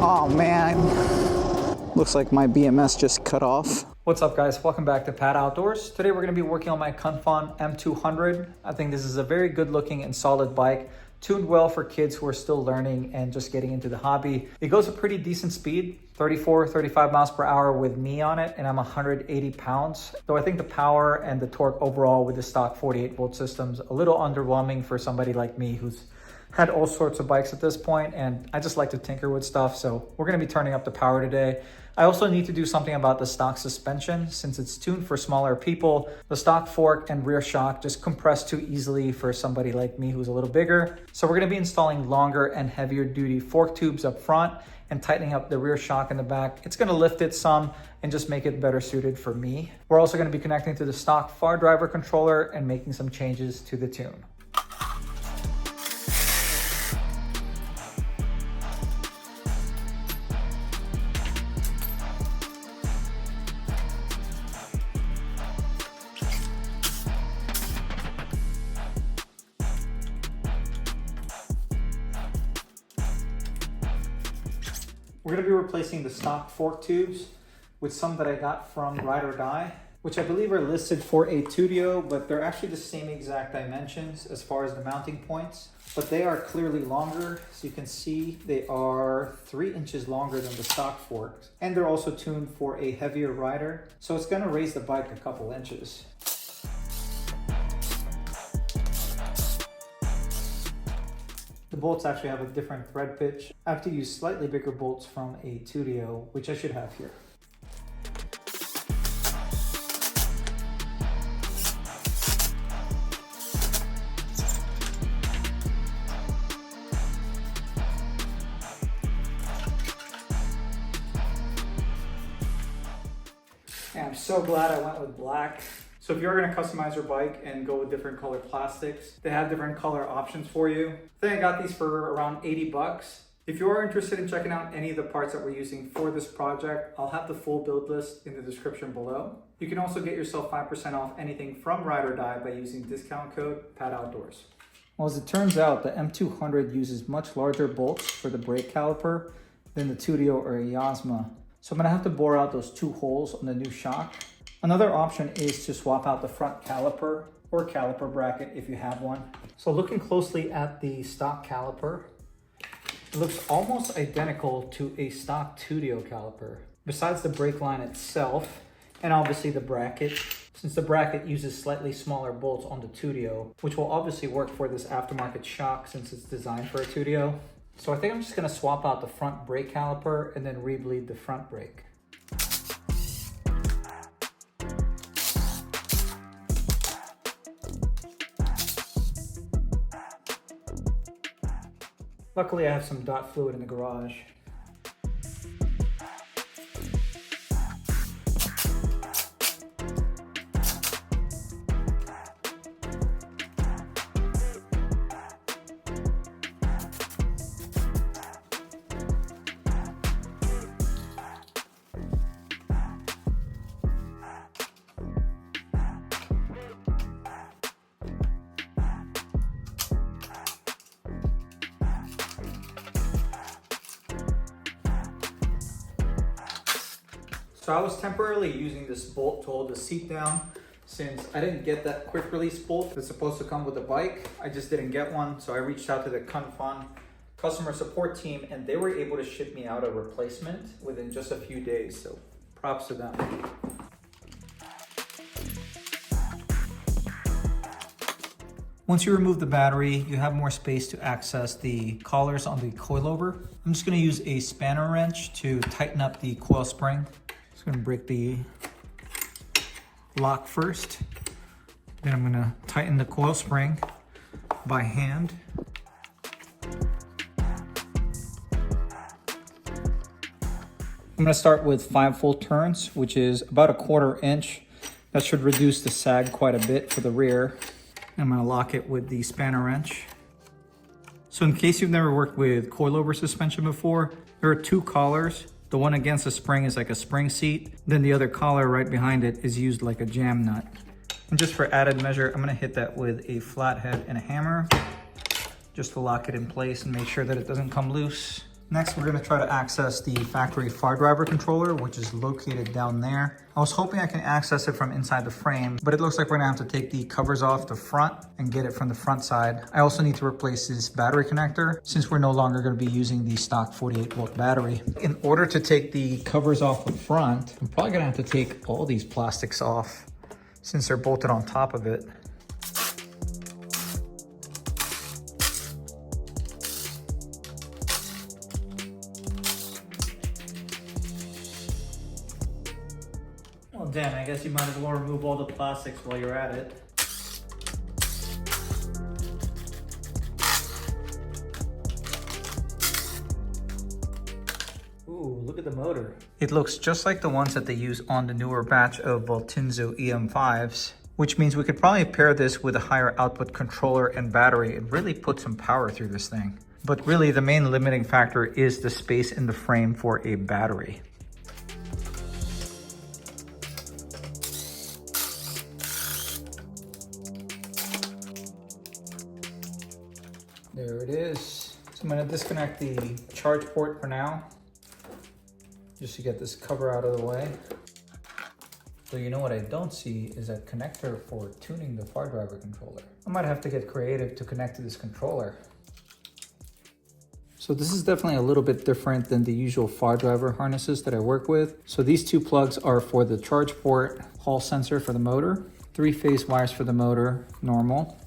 Oh man, looks like my BMS just cut off. What's up guys, welcome back to Pat Outdoors. Today we're going to be working on my Cunfon M200. I think this is a very good looking and solid bike, tuned well for kids who are still learning and just getting into the hobby. It goes a pretty decent speed, 34, 35 miles per hour with me on it, and I'm 180 pounds. Though I think the power and the torque overall with the stock 48 volt system's a little underwhelming for somebody like me who's had all sorts of bikes at this point, and I just like to tinker with stuff, so we're going to be turning up the power today. I also need to do something about the stock suspension. Since it's tuned for smaller people, the stock fork and rear shock just compress too easily for somebody like me who's a little bigger. So we're going to be installing longer and heavier duty fork tubes up front and tightening up the rear shock in the back. It's going to lift it some and just make it better suited for me. We're also going to be connecting to the stock Fardriver controller and making some changes to the tune. We're going to be replacing the stock fork tubes with some that I got from Ride or Die, which I believe are listed for a Tudio, but they're actually the same exact dimensions as far as the mounting points, but they are clearly longer. So you can see they are 3 inches longer than the stock forks, and they're also tuned for a heavier rider. So it's going to raise the bike a couple inches. The bolts actually have a different thread pitch. I have to use slightly bigger bolts from a Tudio, which I should have here. And I'm so glad I went with black. So if you're going to customize your bike and go with different color plastics, they have different color options for you. I think I got these for around 80 bucks. If you are interested in checking out any of the parts that we're using for this project, I'll have the full build list in the description below. You can also get yourself 5% off anything from Ride or Die by using discount code PATOutdoors. Well, as it turns out, the M200 uses much larger bolts for the brake caliper than the Tudio or a Yasma. So I'm going to have to bore out those 2 holes on the new shock. Another option is to swap out the front caliper or caliper bracket if you have one. So looking closely at the stock caliper, it looks almost identical to a stock Tudio caliper. Besides the brake line itself, and obviously the bracket, since the bracket uses slightly smaller bolts on the Tudio, which will obviously work for this aftermarket shock since it's designed for a Tudio. So I think I'm just gonna swap out the front brake caliper and then re-bleed the front brake. Luckily, I have some dot fluid in the garage. So I was temporarily using this bolt to hold the seat down since I didn't get that quick release bolt that's supposed to come with the bike. I just didn't get one, so I reached out to the Cunfon customer support team and they were able to ship me out a replacement within just a few days, so props to them. Once you remove the battery, you have more space to access the collars on the coilover. I'm just going to use a spanner wrench to tighten up the coil spring. Just going to break the lock first. Then I'm going to tighten the coil spring by hand. I'm going to start with 5 full turns, which is about a 1/4 inch. That should reduce the sag quite a bit for the rear. I'm going to lock it with the spanner wrench. So in case you've never worked with coilover suspension before, there are 2 collars. The one against the spring is like a spring seat. Then the other collar right behind it is used like a jam nut. And just for added measure, I'm gonna hit that with a flathead and a hammer just to lock it in place and make sure that it doesn't come loose. Next, we're gonna try to access the factory Fardriver controller, which is located down there. I was hoping I can access it from inside the frame, but it looks like we're gonna have to take the covers off the front and get it from the front side. I also need to replace this battery connector since we're no longer gonna be using the stock 48-volt battery. In order to take the covers off the front, I'm probably gonna have to take all these plastics off since they're bolted on top of it. Well, Dan, I guess you might as well remove all the plastics while you're at it. Ooh, look at the motor. It looks just like the ones that they use on the newer batch of Voltinzo EM5s, which means we could probably pair this with a higher output controller and battery and really put some power through this thing. But really, the main limiting factor is the space in the frame for a battery. There it is. So I'm gonna disconnect the charge port for now, just to get this cover out of the way. So you know what I don't see is that connector for tuning the Fardriver controller. I might have to get creative to connect to this controller. So this is definitely a little bit different than the usual Fardriver harnesses that I work with. So these two plugs are for the charge port, hall sensor for the motor, 3-phase wires for the motor, normal,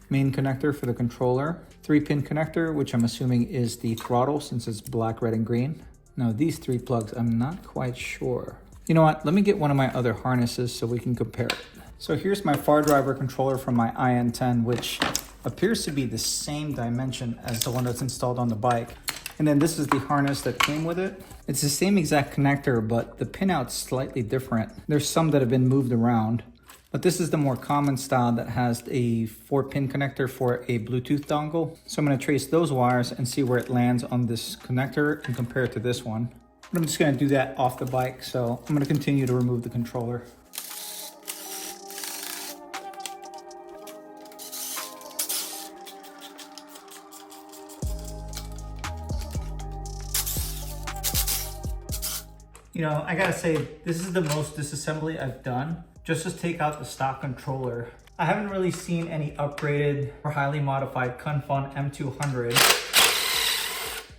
main connector for the controller, 3-pin connector, which I'm assuming is the throttle since it's black, red, and green. Now these 3 plugs, I'm not quite sure. You know what, let me get one of my other harnesses so we can compare it. So here's my Fardriver controller from my IN10, which appears to be the same dimension as the one that's installed on the bike. And then this is the harness that came with it. It's the same exact connector, but the pinout's slightly different. There's some that have been moved around. But this is the more common style that has a 4-pin connector for a Bluetooth dongle. So I'm gonna trace those wires and see where it lands on this connector and compare it to this one. But I'm just gonna do that off the bike, so I'm gonna continue to remove the controller. You know, I gotta say, this is the most disassembly I've done. Just to take out the stock controller. I haven't really seen any upgraded or highly modified Cunfon M200,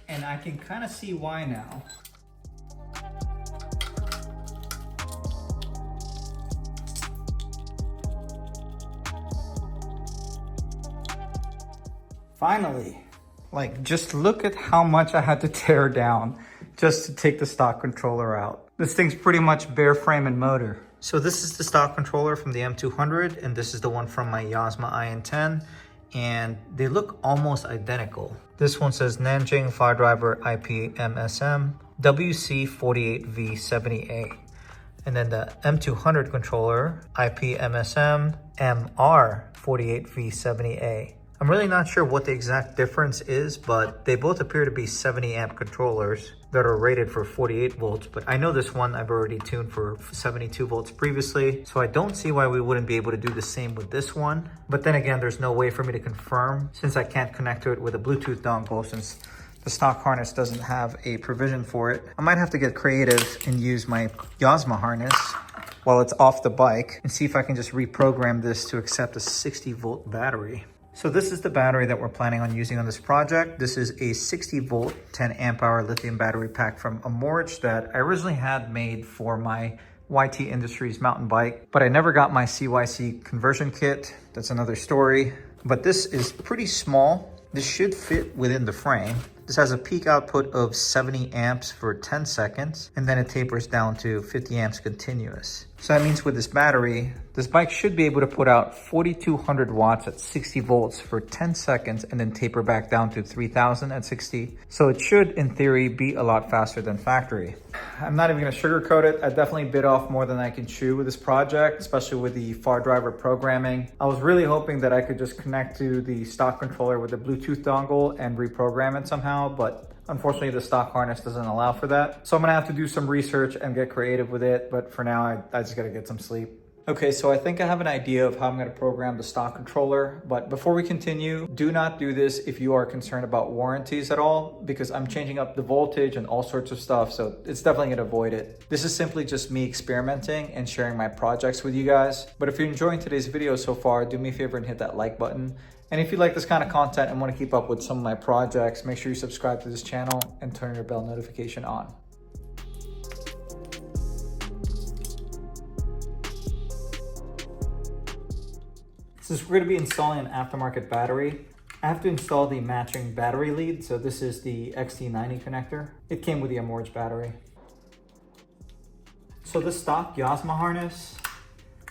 and I can kind of see why now. Finally, like, just look at how much I had to tear down just to take the stock controller out. This thing's pretty much bare frame and motor. So this is the stock controller from the M200, and this is the one from my Yasma IN10, and they look almost identical. This one says Nanjing Fardriver IPMSM WC48V70A. And then the M200 controller, IPMSM MR48V70A. I'm really not sure what the exact difference is, but they both appear to be 70 amp controllers that are rated for 48 volts. But I know this one I've already tuned for 72 volts previously, so I don't see why we wouldn't be able to do the same with this one. But then again, there's no way for me to confirm since I can't connect to it with a Bluetooth dongle since the stock harness doesn't have a provision for it. I might have to get creative and use my Yasma harness while it's off the bike and see if I can just reprogram this to accept a 60 volt battery. So this is the battery that we're planning on using on this project. This is a 60 volt, 10 amp hour lithium battery pack from Amorch that I originally had made for my YT Industries mountain bike, but I never got my CYC conversion kit. That's another story. But this is pretty small. This should fit within the frame. This has a peak output of 70 amps for 10 seconds, and then it tapers down to 50 amps continuous. So that means with this battery, this bike should be able to put out 4,200 watts at 60 volts for 10 seconds and then taper back down to 3,000 at 60. So it should, in theory, be a lot faster than factory. I'm not even gonna sugarcoat it. I definitely bit off more than I can chew with this project, especially with the Fardriver programming. I was really hoping that I could just connect to the stock controller with the Bluetooth dongle and reprogram it somehow, but unfortunately the stock harness doesn't allow for that. So I'm gonna have to do some research and get creative with it, but for now I just gotta get some sleep. Okay, so I think I have an idea of how I'm going to program the stock controller, but before we continue, do not do this if you are concerned about warranties at all, because I'm changing up the voltage and all sorts of stuff, so it's definitely going to avoid it. This is simply just me experimenting and sharing my projects with you guys. But if you're enjoying today's video so far, do me a favor and hit that like button. And if you like this kind of content and want to keep up with some of my projects, make sure you subscribe to this channel and turn your bell notification on. Since we're going to be installing an aftermarket battery, I have to install the matching battery lead. So this is the XT90 connector. It came with the Amorge battery. So the stock Yasma harness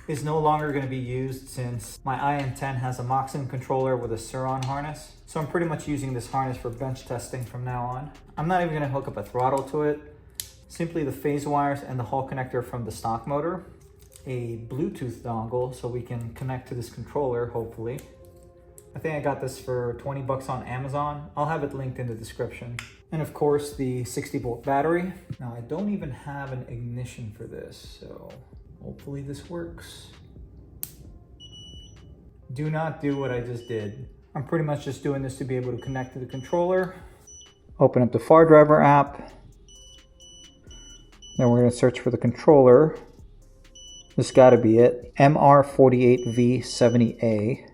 is no longer going to be used since my IM10 has a Moxon controller with a Suron harness. So I'm pretty much using this harness for bench testing from now on. I'm not even going to hook up a throttle to it. Simply the phase wires and the Hall connector from the stock motor. A Bluetooth dongle so we can connect to this controller, hopefully. I think I got this for 20 bucks on Amazon. I'll have it linked in the description. And of course, the 60-volt battery. Now, I don't even have an ignition for this, so hopefully this works. Do not do what I just did. I'm pretty much just doing this to be able to connect to the controller. Open up the Fardriver app. Then we're going to search for the controller. This got to be it. MR48V70A.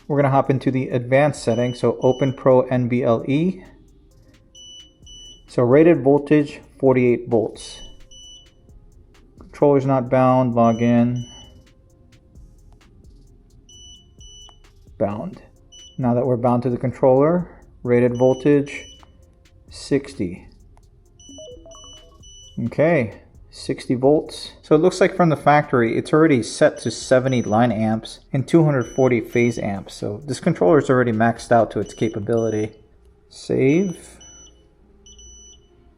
We're going to hop into the advanced settings. So Open Pro NBLE. So rated voltage 48 volts. Controller's not bound. Log in. Bound. Now that we're bound to the controller, rated voltage 60. Okay. 60 volts. So it looks like from the factory, it's already set to 70 line amps and 240 phase amps. So this controller is already maxed out to its capability. Save.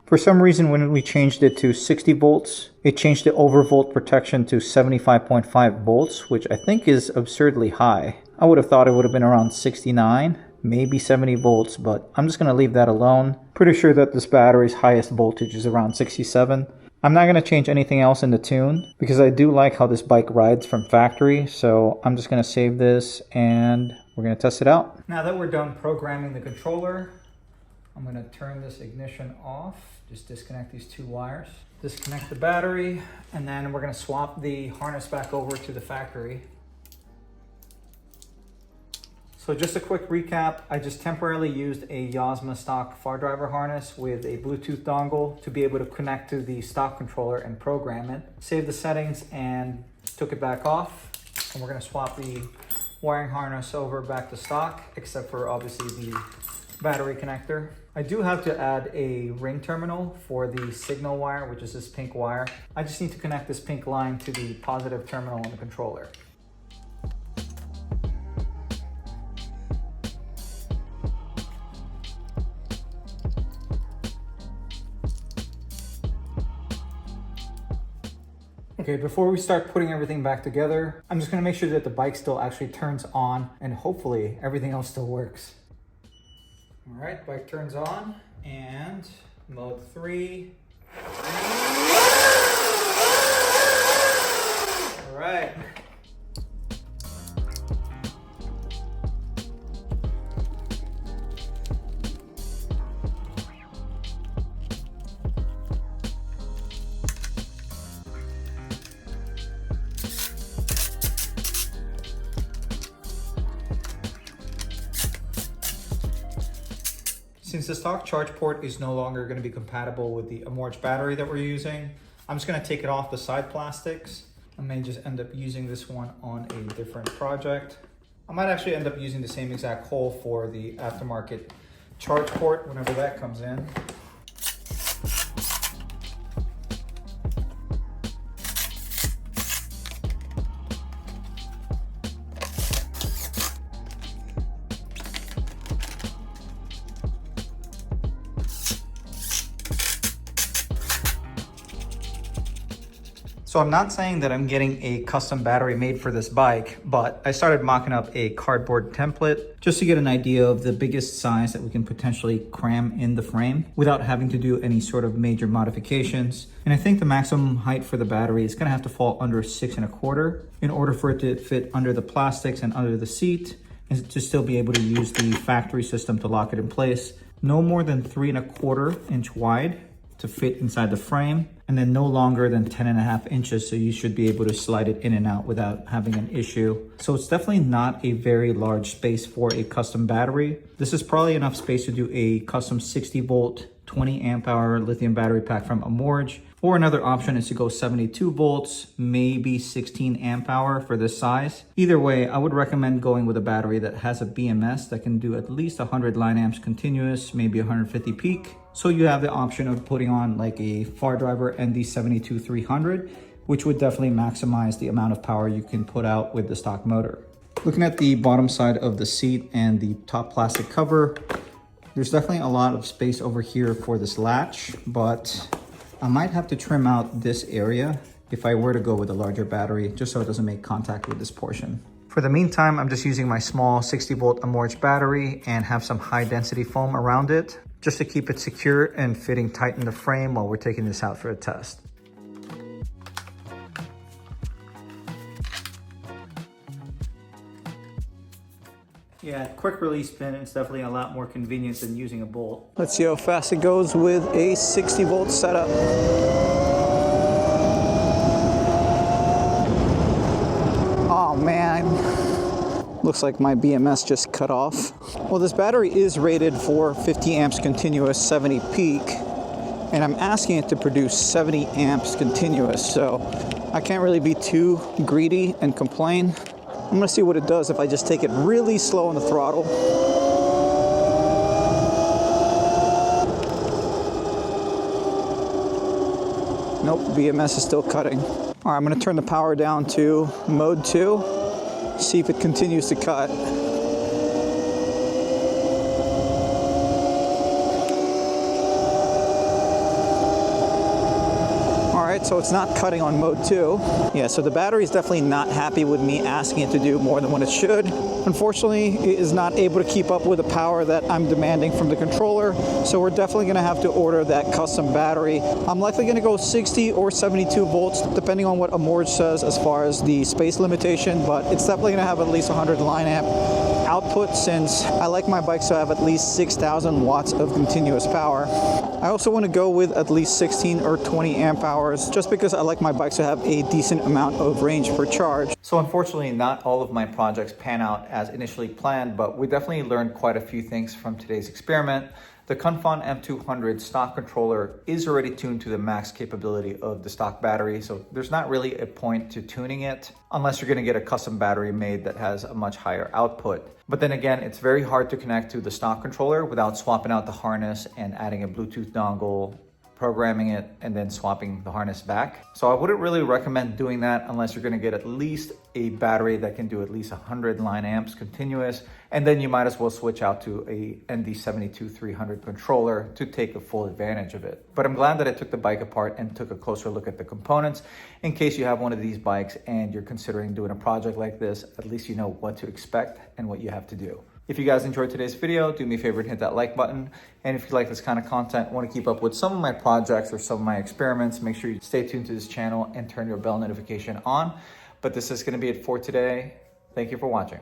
For some reason, when we changed it to 60 volts, it changed the overvolt protection to 75.5 volts, which I think is absurdly high. I would have thought it would have been around 69, maybe 70 volts, but I'm just going to leave that alone. Pretty sure that this battery's highest voltage is around 67. I'm not going to change anything else in the tune because I do like how this bike rides from factory. So I'm just going to save this and we're going to test it out. Now that we're done programming the controller, I'm going to turn this ignition off. Just disconnect these two wires. Disconnect the battery, and then we're going to swap the harness back over to the factory. So just a quick recap, I just temporarily used a Yasma stock Fardriver harness with a Bluetooth dongle to be able to connect to the stock controller and program it. Saved the settings and took it back off. And we're going to swap the wiring harness over back to stock, except for obviously the battery connector. I do have to add a ring terminal for the signal wire, which is this pink wire. I just need to connect this pink line to the positive terminal on the controller. Okay, before we start putting everything back together, I'm just gonna make sure that the bike still actually turns on and hopefully everything else still works. All right, bike turns on and mode 3. All right. Since the stock charge port is no longer going to be compatible with the Amorge battery that we're using, I'm just going to take it off the side plastics. I may just end up using this one on a different project. I might actually end up using the same exact hole for the aftermarket charge port whenever that comes in. So I'm not saying that I'm getting a custom battery made for this bike, but I started mocking up a cardboard template just to get an idea of the biggest size that we can potentially cram in the frame without having to do any sort of major modifications. And I think the maximum height for the battery is gonna have to fall under 6.25 in order for it to fit under the plastics and under the seat and to still be able to use the factory system to lock it in place. No more than 3.25 inch wide to fit inside the frame, and then no longer than 10.5 inches, so you should be able to slide it in and out without having an issue. So it's definitely not a very large space for a custom battery. This is probably enough space to do a custom 60 volt, 20 amp hour lithium battery pack from Amorge. Or another option is to go 72 volts, maybe 16 amp hour for this size. Either way, I would recommend going with a battery that has a BMS that can do at least 100 line amps continuous, maybe 150 peak. So you have the option of putting on like a Fardriver ND72-300, which would definitely maximize the amount of power you can put out with the stock motor. Looking at the bottom side of the seat and the top plastic cover, there's definitely a lot of space over here for this latch, but I might have to trim out this area if I were to go with a larger battery, just so it doesn't make contact with this portion. For the meantime, I'm just using my small 60 volt Amorge battery and have some high density foam around it, just to keep it secure and fitting tight in the frame while we're taking this out for a test. Yeah, quick release pin is definitely a lot more convenient than using a bolt. Let's see how fast it goes with a 60 volt setup. Oh man, looks like my BMS just cut off. Well, this battery is rated for 50 amps continuous, 70 peak, and I'm asking it to produce 70 amps continuous, so I can't really be too greedy and complain. I'm gonna see what it does if I just take it really slow on the throttle. Nope, BMS is still cutting. All right, I'm gonna turn the power down to mode 2, see if it continues to cut. So it's not cutting on mode 2. Yeah, so the battery is definitely not happy with me asking it to do more than what it should. Unfortunately, it is not able to keep up with the power that I'm demanding from the controller, so we're definitely gonna have to order that custom battery. I'm likely gonna go 60 or 72 volts, depending on what Amorge says as far as the space limitation, but it's definitely gonna have at least 100 line amp output, since I like my bikes to have at least 6,000 watts of continuous power. I also want to go with at least 16 or 20 amp hours, just because I like my bikes to have a decent amount of range per charge. So unfortunately, not all of my projects pan out as initially planned, but we definitely learned quite a few things from today's experiment. The Cunfon M200 stock controller is already tuned to the max capability of the stock battery, so there's not really a point to tuning it unless you're going to get a custom battery made that has a much higher output. But then again, it's very hard to connect to the stock controller without swapping out the harness and adding a Bluetooth dongle, programming it, and then swapping the harness back. So I wouldn't really recommend doing that unless you're gonna get at least a battery that can do at least 100 line amps continuous, and then you might as well switch out to a ND72-300 controller to take a full advantage of it. But I'm glad that I took the bike apart and took a closer look at the components. In case you have one of these bikes and you're considering doing a project like this, at least you know what to expect and what you have to do. If you guys enjoyed today's video, do me a favor and hit that like button. And if you like this kind of content, want to keep up with some of my projects or some of my experiments, make sure you stay tuned to this channel and turn your bell notification on. But this is going to be it for today. Thank you for watching.